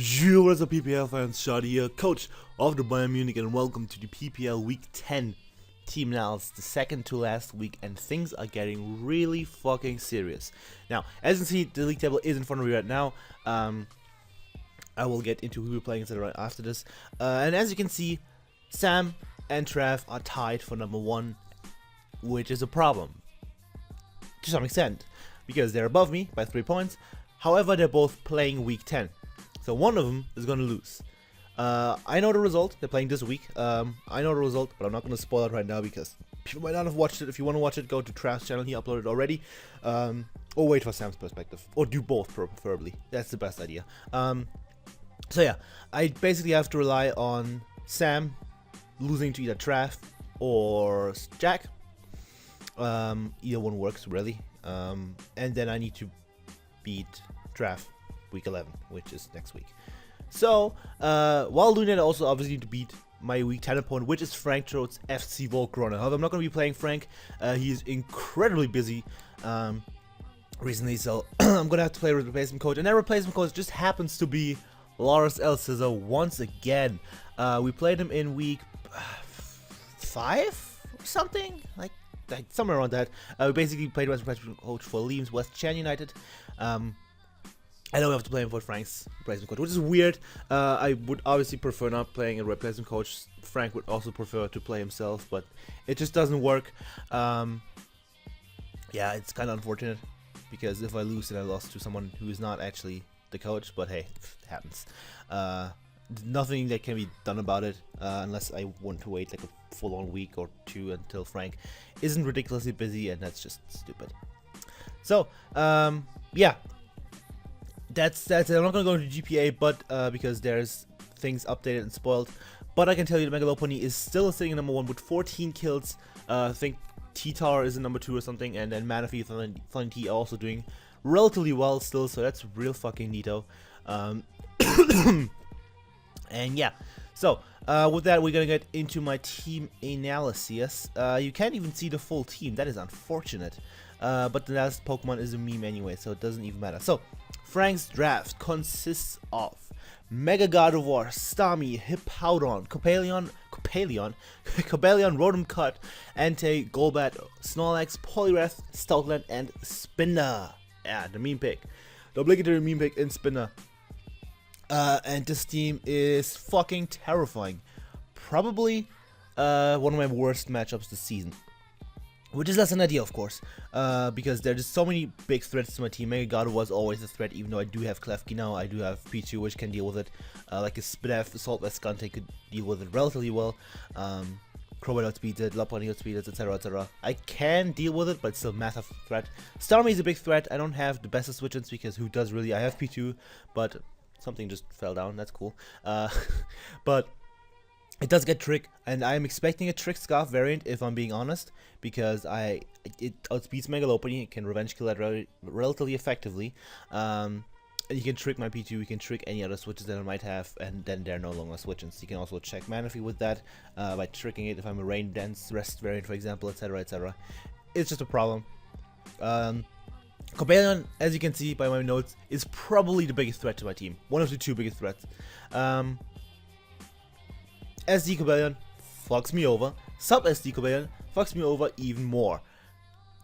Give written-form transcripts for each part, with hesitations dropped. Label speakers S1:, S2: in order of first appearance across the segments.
S1: Yo, what's up PPL fans, Shoutout here, coach of the Bayern Munich, and welcome to the PPL Week 10 team analysis, the second to last week, and things are getting really fucking serious. Now, as you can see, the league table is in front of me right now. I will get into who we're playing right after this. And as you can see, Sam and Trav are tied for number 1, which is a problem to some extent, because they're above me by 3 points. However, they're both playing Week 10. So one of them is going to lose. I know the result. They're playing this week. I know the result, but I'm not going to spoil it right now because people might not have watched it. If you want to watch it, go to Trav's channel. He uploaded it already. Or wait for Sam's perspective. Or do both, preferably. That's the best idea. So yeah, I basically have to rely on Sam losing to either Trav or Jack. Either one works, really. And then I need to beat Trav week 11, which is next week. So while doing that, I also obviously need to beat my week 10 opponent, which is Frank Trout's FC Volcarona. However, I'm not going to be playing Frank. He's incredibly busy recently, so I'm going to have to play with replacement coach, and that replacement coach just happens to be Lars L. Scissor once again. We played him in week 5 or something, like somewhere around that. We basically played as replacement coach for Liam's West Chan United. I know we have to play him for Frank's replacement coach, which is weird. I would obviously prefer not playing a replacement coach. Frank would also prefer to play himself, but it just doesn't work. Yeah, it's kind of unfortunate, because if I lose, then I lost to someone who is not actually the coach, but hey, it happens. Nothing that can be done about it, unless I want to wait like a full-on week or 2 until Frank isn't ridiculously busy, and that's just stupid. So, yeah. That's it. I'm not gonna go into GPA, but because there's things updated and spoiled. But I can tell you that Megalopony is still sitting at number 1 with 14 kills. I think T-Tar is in number 2 or something, and then Manaphy and T are also doing relatively well still, so that's real fucking neato. And yeah, so with that, we're gonna get into my team analysis. You can't even see the full team. That is unfortunate. But the last Pokemon is a meme anyway, so it doesn't even matter. So Frank's draft consists of Mega God of War, Starmie, Hippowdon, Cobalion, Rotom Cut, Entei, Golbat, Snorlax, Poliwrath, Stoutland, and Spinner. Yeah, the meme pick. The obligatory meme pick in Spinner. And this team is fucking terrifying. Probably one of my worst matchups this season. Which is less than ideal, of course, because there are just so many big threats to my team. Mega God was always a threat, even though I do have Klefki now. I do have Pichu, which can deal with it. Like a Spidef, Assault Vest Skante could deal with it relatively well. Crobat outspeeds it, Lopunny outspeeds it, etc, etc. I can deal with it, but it's still a massive threat. Starmie is a big threat. I don't have the best of switch-ins, because who does really? I have Pichu, but something just fell down. That's cool. But it does get Trick, and I'm expecting a Trick Scarf variant, if I'm being honest, because it outspeeds Megalopony. It can revenge kill that relatively effectively. And you can trick my P2, you can trick any other switches that I might have, and then they're no longer switches. You can also check Manaphy with that, by tricking it if I'm a Rain Dance Rest variant, for example, etc, etc. It's just a problem. Cobalion, as you can see by my notes, is probably the biggest threat to my team. One of the 2 biggest threats. SD Cobalion fucks me over. Sub SD Cobalion fucks me over even more.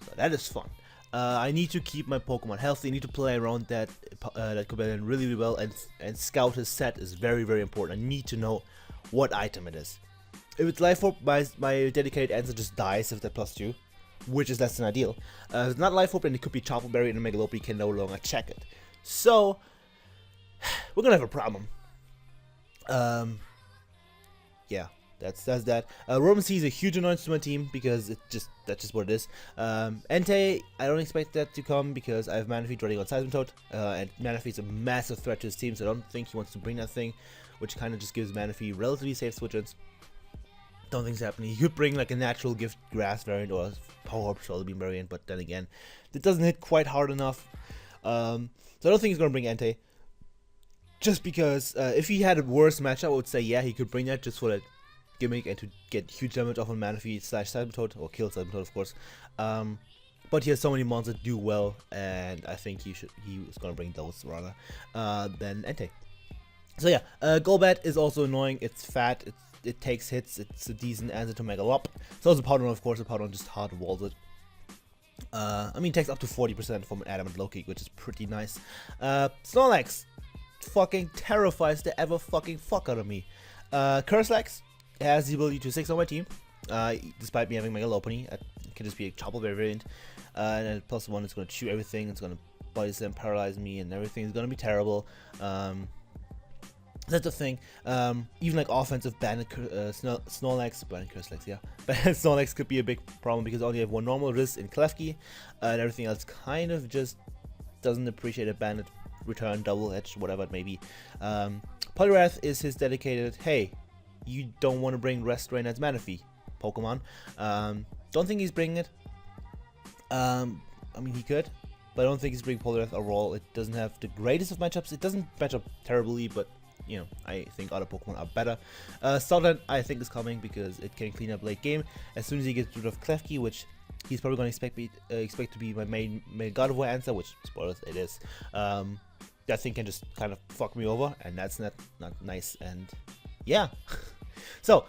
S1: So that is fun. I need to keep my Pokemon healthy. I need to play around that Cobalion really, really well, and scout his set is very, very important. I need to know what item it is. If it's Life Orb, my dedicated answer just dies if they're +2, which is less than ideal. If it's not Life Orb, then it could be Chople Berry, and a Megalopony can no longer check it. So we're gonna have a problem. Yeah, that's that. Rotom C is a huge annoyance to my team, because that's just what it is. Entei, I don't expect that to come, because I have Manaphy running on Seismitoad, and Manaphy is a massive threat to his team, so I don't think he wants to bring that thing, which kind of just gives Manaphy relatively safe switch-ins. Don't think it's happening. He could bring like a natural gift grass variant or a Power Up Shoulder Beam variant, but then again, it doesn't hit quite hard enough. So I don't think he's going to bring Entei. Just because if he had a worse matchup, I would say yeah, he could bring that just for that gimmick and to get huge damage off on Manaphy / Seismitoad, or kill Seismitoad, of course. But he has so many mons that do well, and I think he was going to bring those rather than Entei. So yeah, Golbat is also annoying. It's fat. It takes hits. It's a decent answer to Megalop. So is a Powder, of course. A Powder just hard walls it. I mean, it takes up to 40% from an Adamant low kick, which is pretty nice. Snorlax fucking terrifies the ever fucking fuck out of me. Curselax has the ability to 6 on my team, despite me having Mega Lopunny. It can just be a Chopple variant, and then +1 is going to chew everything. It's going to body slam, paralyze me, and everything is going to be terrible. That's the thing. Even like offensive Bandit Snorlax, Bandit Curselax, yeah. Bandit Snorlax could be a big problem because I only have one normal Riz in Klefki, and everything else kind of just doesn't appreciate a Bandit return, double edge, whatever it may be. Poliwrath is his dedicated, hey, you don't want to bring Rest Rain as Manaphy Pokemon. Don't think he's bringing it. I mean, he could, but I don't think he's bringing Poliwrath overall. It doesn't have the greatest of matchups. It doesn't match up terribly, but you know, I think other Pokemon are better. Stoutland, I think, is coming because it can clean up late game as soon as he gets rid of Klefki, which he's probably going to expect to be my main God of War answer, which, spoilers, it is. That thing can just kind of fuck me over, and that's not nice. And yeah, so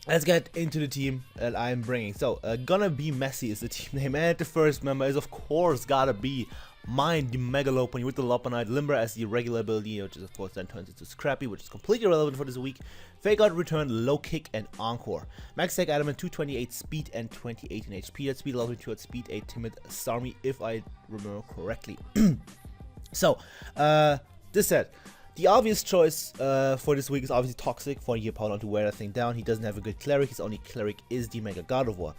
S1: let's get into the team that I'm bringing. So Gonna Be Messy is the team name, and the first member is of course gotta be mine, the Mega Lopunny with the Lopunite, Limber as the regular ability, which is of course then turns into Scrappy, which is completely irrelevant for this week. Fake Out, Return, Low Kick, and Encore. Max Attack Adamant, 228 speed and 28 in HP. That speed allows me to at speed 8 Timid Starmie, if I remember correctly. So, this said, the obvious choice for this week is obviously Toxic for Yeopardon to wear that thing down. He doesn't have a good Cleric. His only Cleric is the Mega God of War,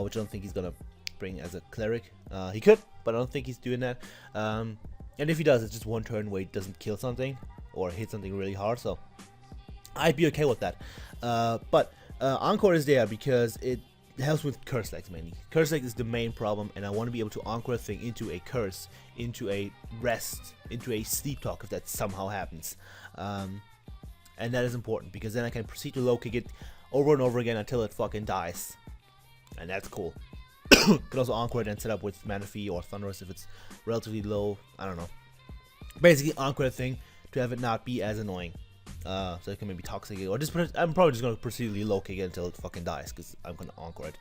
S1: which I don't think he's gonna bring as a Cleric. He could, but I don't think he's doing that. And if he does, it's just one turn where he doesn't kill something or hit something really hard, so I'd be okay with that. But Encore is there because it helps with Curse Legs mainly. Curse Legs is the main problem, and I want to be able to Encore a thing into a Curse, into a Rest, into a Sleep Talk if that somehow happens. And that is important because then I can proceed to low kick it over and over again until it fucking dies. And that's cool. Could also Encore it and set up with Manaphy or Thunderous if it's relatively low. I don't know. Basically Encore a thing to have it not be as annoying. So it can maybe Toxic it, or just I'm probably just gonna procedurally low kick it until it fucking dies because I'm gonna Encore it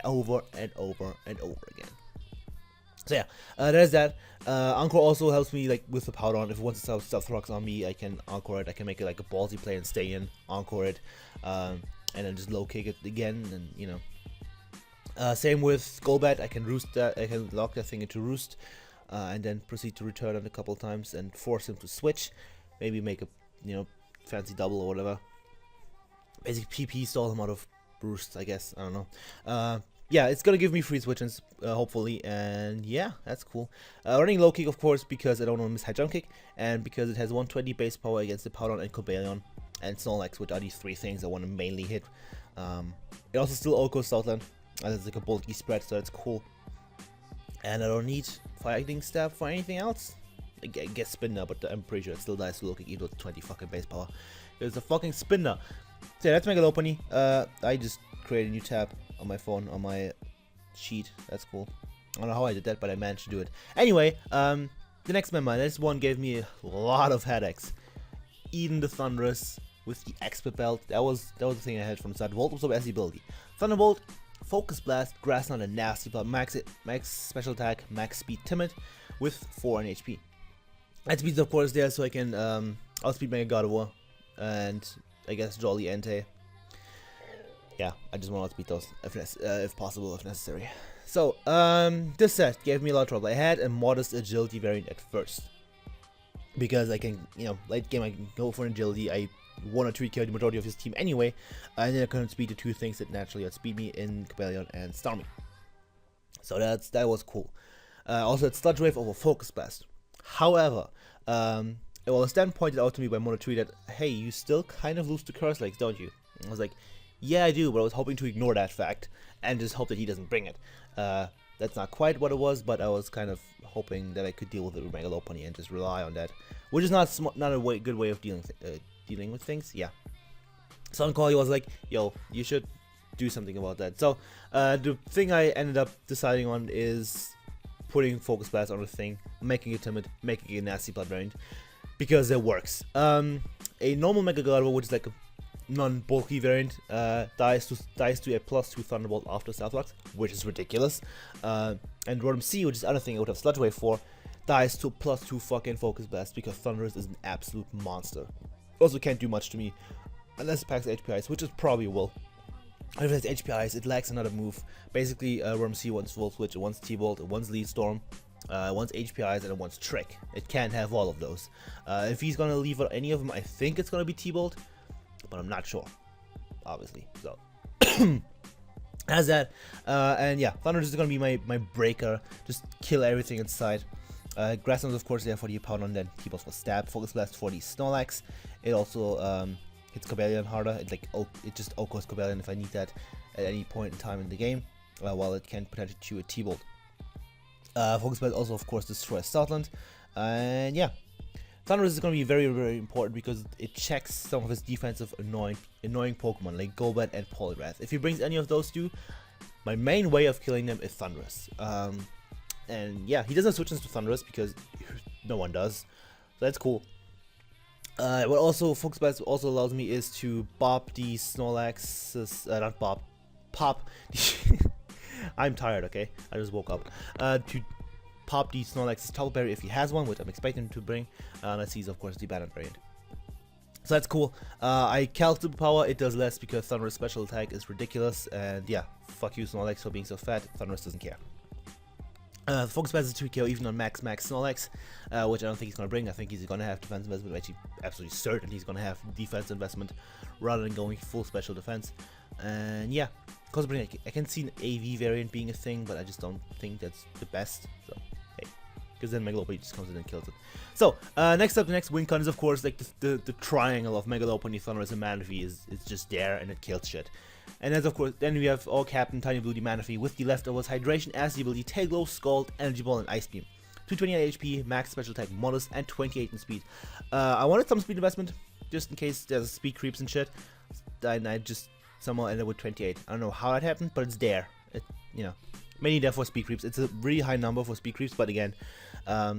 S1: over and over and over again. So yeah, there's that. Encore also helps me like with the Powder on. If it wants to Stealth Rocks on me, I can Encore it. I can make it like a ballsy play and stay in, Encore it, and then just low kick it again, and you know. Same with Golbat, I can roost that, I can lock that thing into roost, and then proceed to return it a couple times and force him to switch, maybe make a, you know, fancy double or whatever. Basically PP stall him out of roost, I guess, I don't know. Yeah, it's gonna give me free switches, hopefully, and yeah, that's cool. Running low kick, of course, because I don't want to miss high jump kick, and because it has 120 base power against the Powder and Cobalion, and Snorlax, which are these three things I want to mainly hit. It also still Oko Stoutland. It's like a bulky spread, so that's cool. And I don't need Fighting Stab for anything else. I guess Spinner, but I'm pretty sure it still dies to low kick even with 20 fucking base power. It's a fucking Spinner. So yeah, that's Mega Lopunny. I just created a new tab on my phone, on my sheet. That's cool. I don't know how I did that, but I managed to do it. Anyway, the next member, this one gave me a lot of headaches. Eden the Thunderous with the Expert Belt. That was the thing I had from the start. Volt absorb as the ability. Thunderbolt, Focus Blast, Grass Knot, and Nasty Plot. Max special attack, max speed, timid, with 4 on HP. That speed's of course there, so I can outspeed Mega God of War, and I guess Jolly Entei. Yeah, I just want to outspeed those if possible, if necessary. So this set gave me a lot of trouble. I had a modest agility variant at first because I can, you know, late game I can go for agility. I 1 or 2 kill the majority of his team anyway, and then I can speed the 2 things that naturally outspeed me in Cobalion and Starmie. So that was cool. Also, it's Sludge Wave over Focus Blast. However, it was then pointed out to me by Mono3 that, hey, you still kind of lose to Curse Legs, don't you? And I was like, yeah, I do, but I was hoping to ignore that fact and just hope that he doesn't bring it. That's not quite what it was, but I was kind of hoping that I could deal with it with Mega Lopunny and just rely on that, which is not a good way of dealing with things. Yeah. So on call, he was like, yo, you should do something about that. So the thing I ended up deciding on is putting Focus Blast on the thing, making it timid, making it a Nasty Blood variant. because it works. A normal Mega Gardevoir, which is like a non-bulky variant, dies to a +2 Thunderbolt after Stealth Rocks, which is ridiculous. And Rotom C, which is the other thing I would have Sludge Wave for, dies to +2 fucking Focus Blast because Thundurus is an absolute monster. Also can't do much to me unless it packs HPIs, which it probably will. If it has HPIs, it lacks another move. Basically, Rotom C wants Volt Switch, it wants T-Bolt, it wants Lead Storm, it wants HPIs, and it wants Trick. It can't have all of those. If he's gonna leave out any of them, I think it's gonna be T-Bolt, but I'm not sure, obviously. So, as that, and yeah, Thundurus is gonna be my breaker. Just kill everything inside. Grasslands, of course, there for the opponent, then T-Bolt for Stab, Focus Blast for the Snorlax. It also hits Cobalion harder. It just OHKOs Cobalion if I need that at any point in time in the game, while it can potentially chew a T-Bolt. Focus Blast also, of course, destroys Stoutland, and yeah, Thundurus is going to be very, very important because it checks some of his defensive annoying Pokemon like Golbat and Poliwrath. If he brings any of those two, my main way of killing them is Thundurus. And yeah, he doesn't switch into Thundurus because no one does, so that's cool. What also Focus Blast also allows me is to bop the Snorlax's, not bop, pop. I'm tired, okay? I just woke up. To pop the Snorlax's Tackle Berry if he has one, which I'm expecting him to bring. Unless he's, of course, the Banner variant. So that's cool. I calc Superpower, it does less because Thundurus special attack is ridiculous. And yeah, fuck you Snorlax for being so fat. Thundurus doesn't care. Focus Blast is 2 KO even on max Snorlax, which I don't think he's going to bring. I think he's going to have defense investment. I'm actually absolutely certain he's going to have defense investment rather than going full special defense. And yeah, I can see an AV variant being a thing, but I just don't think that's the best. So hey, because then Megalopo just comes in and kills it. So next up, the next win con is of course like the triangle of Megalopo, Thundurus, and Manaphy is just there and it kills shit. And as of course, then we have all Captain Tiny Blue, the Manaphy with the leftovers Hydration, as the ability Tail Glow, Scald, Energy Ball, and Ice Beam. 228 HP, max special attack, modest, and 28 in speed. I wanted some speed investment just in case there's speed creeps and shit. And I just somehow ended up with 28. I don't know how that happened, but it's there. You know, mainly there for speed creeps. It's a really high number for speed creeps, but again, I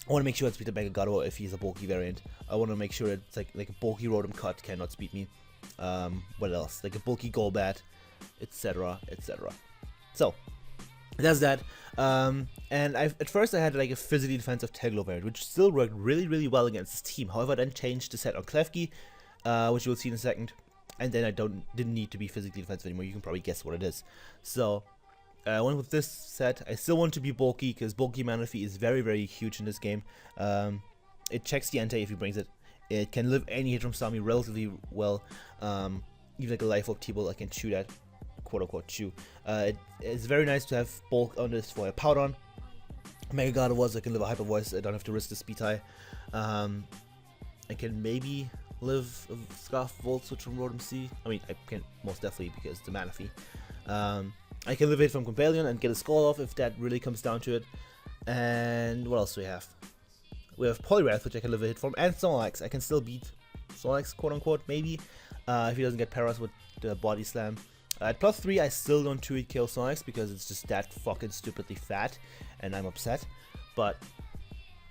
S1: want to make sure it's beat the Mega Gardevoir if he's a bulky variant. I want to make sure it's like a bulky Rotom Cut cannot speed me. What else? Like a bulky Golbat, etc., etc. So that's that. And at first I had like a physically defensive Teglo variant, which still worked really, really well against this team. However, I then changed the set on Klefki, which you'll see in a second. And then I didn't need to be physically defensive anymore. You can probably guess what it is. So I went with this set. I still want to be bulky because bulky Manaphy is very, very huge in this game. It checks the anti if he brings it. It can live any hit from Starmie relatively well. Even like a Life Orb T-Bolt, I can chew that, quote unquote chew. It's very nice to have bulk on this for a Powdon. Mega Gardevoir, I can live a Hyper Voice. I don't have to risk the speed tie. I can maybe live a Scarf Volt Switch from Rotom C. I mean, I can most definitely because it's the Manaphy. I can live it from Companion and get a Scald off if that really comes down to it. And what else do we have? We have Poliwrath, which I can live a hit from, and Snorlax. I can still beat Snorlax, quote unquote, maybe, if he doesn't get Paras with the Body Slam. At +3, I still don't 2-hit kill Snorlax because it's just that fucking stupidly fat, and I'm upset. But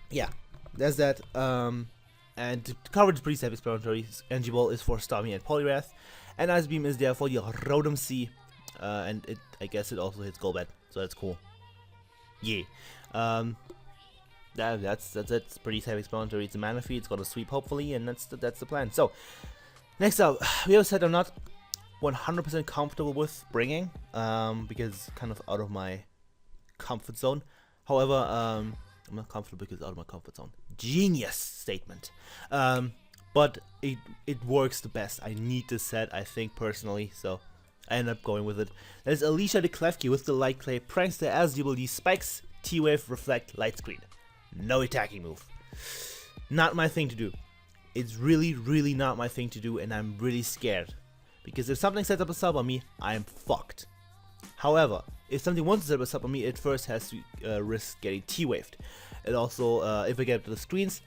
S1: yeah, there's that. And the coverage is pretty self-explanatory. Energy Ball is for Starmie and Poliwrath, and Ice Beam is there for the Rotom C, and I guess it also hits Golbat, so that's cool. Yeah. That's it. It's pretty self-explanatory. It's a Manaphy. It's got a sweep hopefully, and that's the plan. So next up, we have a set I'm not 100% comfortable with bringing, because it's kind of out of my comfort zone. However, I'm not comfortable because it's out of my comfort zone. Genius statement. But it works the best. I need this set, I think personally, so I end up going with it. There's Alicia the Klefki with the Light Clay, Prankster as the ability Spikes, T-Wave, Reflect, Light Screen. No attacking move. Not my thing to do. It's really, really not my thing to do, and I'm really scared. Because if something sets up a sub on me, I am fucked. However, if something wants to set up a sub on me, it first has to risk getting T-Waved. And also, if I get to the screens,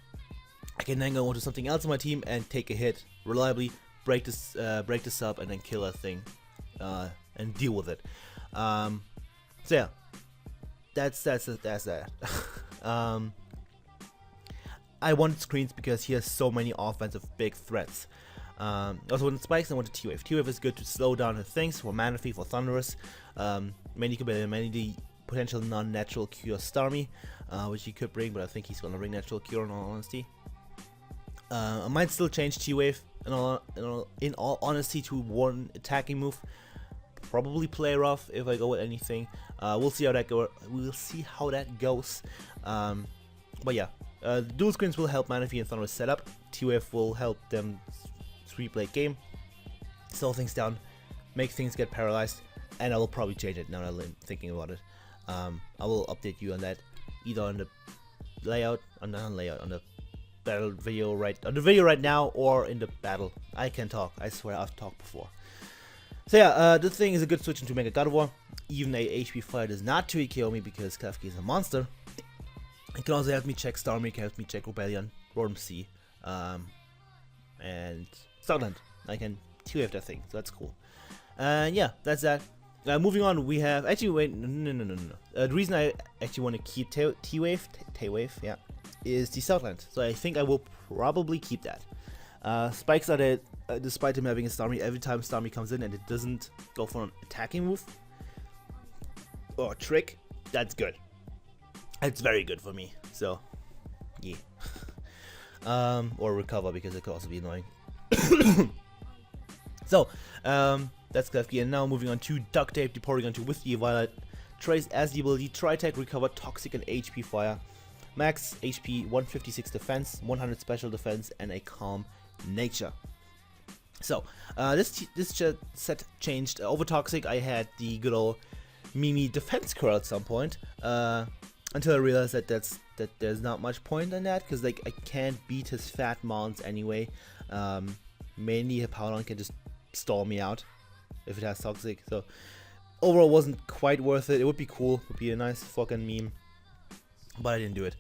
S1: I can then go on to something else on my team and take a hit reliably, break this sub, and then kill that thing, and deal with it. So yeah, that's that. I wanted screens because he has so many offensive big threats. I also wanted spikes and I wanted T-Wave. T-Wave is good to slow down her things for Mana Fee, for Thunderous, many the potential non-natural cure Starmie, which he could bring, but I think he's gonna bring natural cure in all honesty. I might still change T-Wave in all honesty to one attacking move. Probably play rough if I go with anything. We'll see how that goes. But yeah, dual screens will help Mana Fee and Thunderous set up. T-Wave will help them 3-play game, slow things down, make things get paralyzed, and I will probably change it now that I'm thinking about it. I will update you on that either on the layout, on the battle video right now, or in the battle. I can talk. I swear I've talked before. So yeah, this thing is a good switch into Mega God of War. Even a HP Fire does not 2-KO me because Klefki is a monster. It can also help me check Starmie, it can help me check Rebellion, Rotom C, and Stoutland. I can 2-Wave that thing, so that's cool. And yeah, that's that. Moving on, we have actually wait no. The reason I actually want to keep T-Wave, yeah, is the Stoutland. So I think I will probably keep that. Spikes are there, despite him having a Starmie. Every time Starmie comes in and it doesn't go for an attacking move or a trick, that's good. It's very good for me. So yeah. Or recover, because it could also be annoying. So that's Klefki, and now moving on to Duct Tape, the Porygon 2 with the Violet. Trace as the ability, Tri-Attack, Recover, Toxic, and HP Fire. Max HP, 156 defense, 100 special defense, and a Calm Nature. So this set changed. Over Toxic, I had the good old Mimi defense curl at some point, until I realized that there's not much point in that, because like I can't beat his fat mons anyway. Mainly Hippowdon can just stall me out if it has Toxic. So overall, wasn't quite worth it. It would be cool, would be a nice fucking meme, but I didn't do it.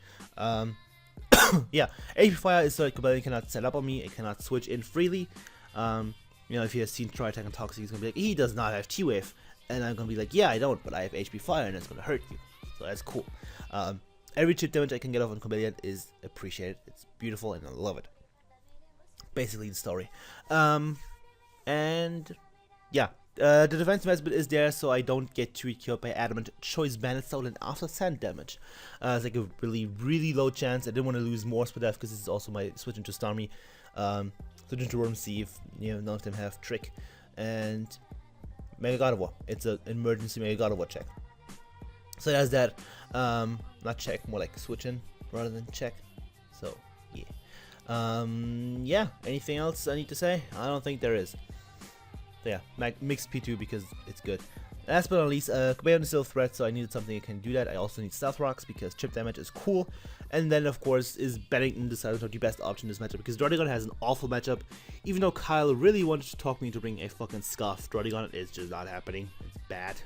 S1: Yeah, HP Fire is so like Rebellion cannot set up on me. It cannot switch in freely. You know, if he has seen Tri-Attack and Toxic, he's gonna be like, he does not have T-Wave, and I'm gonna be like, yeah, I don't, but I have HP Fire, and it's gonna hurt you. So that's cool. Every chip damage I can get off on Rebellion is appreciated. It's beautiful, and I love it. Basically, the story. And yeah, the defense investment is there, so I don't get 2-killed by Adamant, Choice Bandit, Stolen after sand damage. It's like a really low chance. I didn't want to lose more for that because this is also my switch into Starmie. Switch into Rotom C if none of them have Trick, and Mega God of War. It's an emergency Mega God of War check. So that's that. Not check, more like switch in rather than check. So yeah. Yeah. Anything else I need to say? I don't think there is. So yeah, mixed P2 because it's good. Last but not least, Bayern is still a threat, so I needed something that can do that. I also need Stealth Rocks because chip damage is cool. And then, of course, is Bennington decided not the best option in this matchup because Draudigon has an awful matchup. Even though Kyle really wanted to talk me into bringing a fucking Scuff, Draudigon is just not happening. It's bad.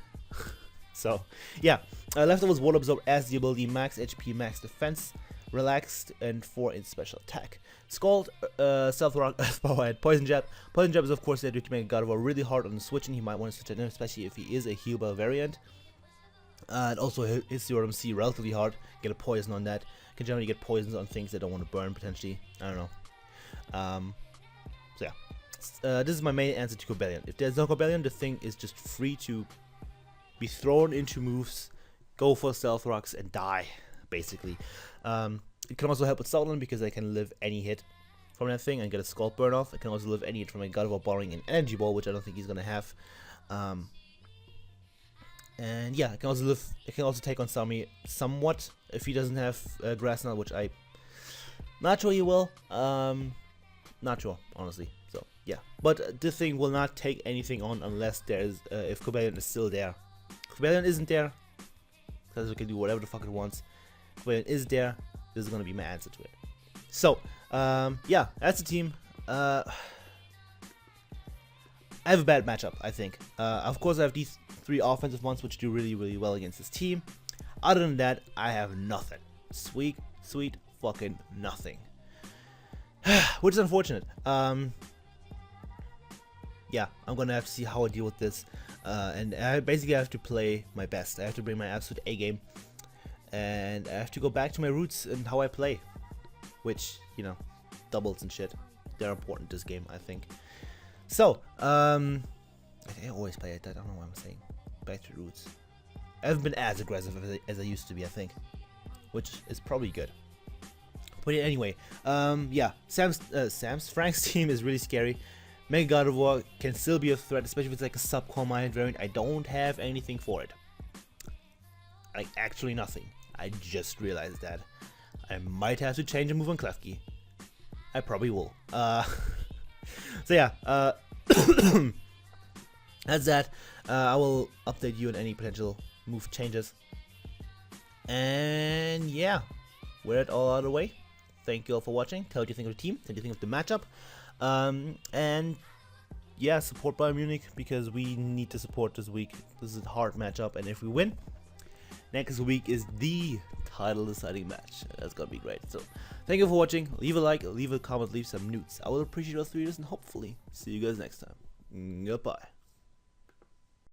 S1: So, yeah. Leftovers Water Absorb as the ability, max HP, max defense, relaxed, and 4 in special attack. Scald, Stealth Rock, Power Head, Poison Jab. Poison Jab is of course there to make God of War really hard on the switch, and he might want to switch it in, especially if he is a healable variant. It also hits the Rotom C relatively hard. Get a poison on that. Can generally get poisons on things that don't want to burn potentially. I don't know. So yeah, this is my main answer to Rebellion. If there's no Rebellion, the thing is just free to be thrown into moves, go for Stealth Rocks, and die basically. It can also help with Stoutland because I can live any hit from that thing and get a Scald Burn off. I can also live any hit from a God of War borrowing an Energy Ball, which I don't think he's gonna have. And yeah, I can also take on Starmie somewhat if he doesn't have Grass Knot, which I'm not sure he will. Not sure, honestly. So yeah, but this thing will not take anything on unless there's if Rebellion is still there. If Rebellion isn't there, because it can do whatever the fuck it wants. If Rebellion is there, this is gonna be my answer to it. So yeah, that's the team. I have a bad matchup, I think. Of course, I have these 3 offensive ones which do really well against this team. Other than that, I have nothing. Sweet fucking nothing. Which is unfortunate. Yeah, I'm gonna have to see how I deal with this. And I basically have to play my best. I have to bring my absolute A game. And I have to go back to my roots and how I play. which, you know, doubles and shit, they're important this game, I think. So, I always play it, I don't know what I'm saying. Back to roots. I haven't been as aggressive as I used to be, I think, which is probably good. But anyway, yeah, Frank's team is really scary. Mega God of War can still be a threat, especially if it's like a sub-core mind variant. I don't have anything for it. Like, actually nothing. I just realized that. I might have to change a move on Klefki. I probably will. So yeah, that's that. I will update you on any potential move changes. And yeah, we're it all out of the way. Thank you all for watching. Tell what you think of the team. Tell what you think of the matchup. And yeah, support Bayern Munich because we need to support this week. This is a hard matchup, and if we win, next week is the title deciding match. That's gonna be great. So thank you for watching. Leave a like, leave a comment, leave some newts. I will appreciate your 3 years, and hopefully see you guys next time. Goodbye.